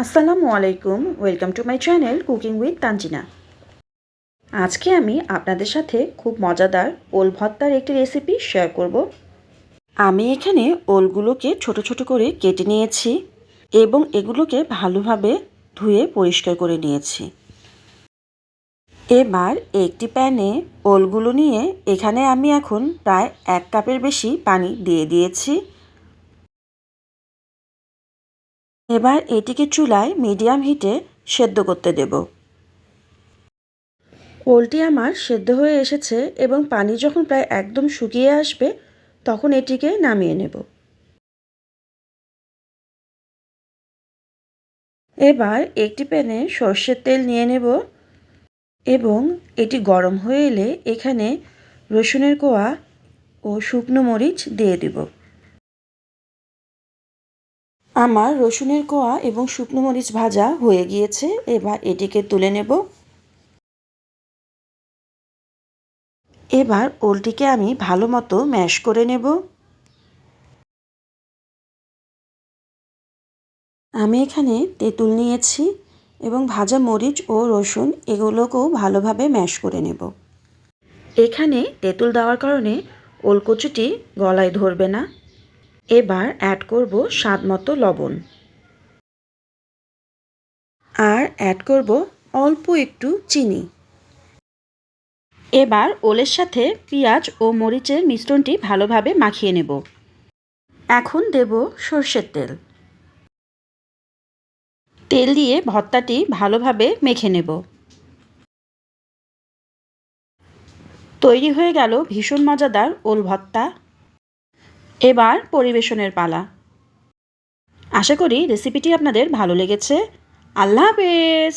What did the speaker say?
আসসালামু আলাইকুম, welcome to my channel cooking with Tanzina. আজকে আমি আপনাদের সাথে খুব মজাদার ওল ভর্তার একটি রেসিপি শেয়ার করব। আমি এখানে ওলগুলোকে ছোট ছোট করে কেটে নিয়েছি এবং এগুলোকে ভালোভাবে ধুয়ে পরিষ্কার করে নিয়েছি। এবার একটি প্যানে ওলগুলো নিয়ে এখানে আমি এখন প্রায় 1 কাপের বেশি পানি দিয়ে দিয়েছি। এবার এটিকে চুলায় মিডিয়াম হিটে সেদ্ধ করতে দেব। ওলটি আমার সেদ্ধ হয়ে এসেছে এবং পানি যখন প্রায় একদম শুকিয়ে আসবে তখন এটিকে নামিয়ে নেব। এবার একটি প্যানে সর্ষের তেল নিয়ে নেব এবং এটি গরম হয়ে এলে এখানে রসুনের কোয়া ও শুকনো মরিচ দিয়ে দেব। আমার রসুনের কোয়া এবং শুকনো মরিচ ভাজা হয়ে গিয়েছে। এবার এটিকে তুলে নেব। এবার ওলটিকে আমি ভালো মতো ম্যাশ করে নেব। আমি এখানে তেঁতুল নিয়েছি এবং ভাজা মরিচ ও রসুন এগুলোকেও ভালোভাবে ম্যাশ করে নেব। এখানে তেঁতুল দেওয়ার কারণে ওলকচুটি গলায় ধরবে না। এবার অ্যাড করব স্বাদ মতো লবণ আর অ্যাড করব অল্প একটু চিনি। এবার ওলের সাথে পেঁয়াজ ও মরিচের মিশ্রণটি ভালোভাবে মাখিয়ে নেব। এখন দেব সর্ষের তেল। তেল দিয়ে ভর্তাটি ভালোভাবে মেখে নেব। তৈরি হয়ে গেল ভীষণ মজাদার ওল ভর্তা। এবার পরিবেশনের পালা। আশা করি রেসিপিটি আপনাদের ভালো লেগেছে। আল্লাহ হাফেজ।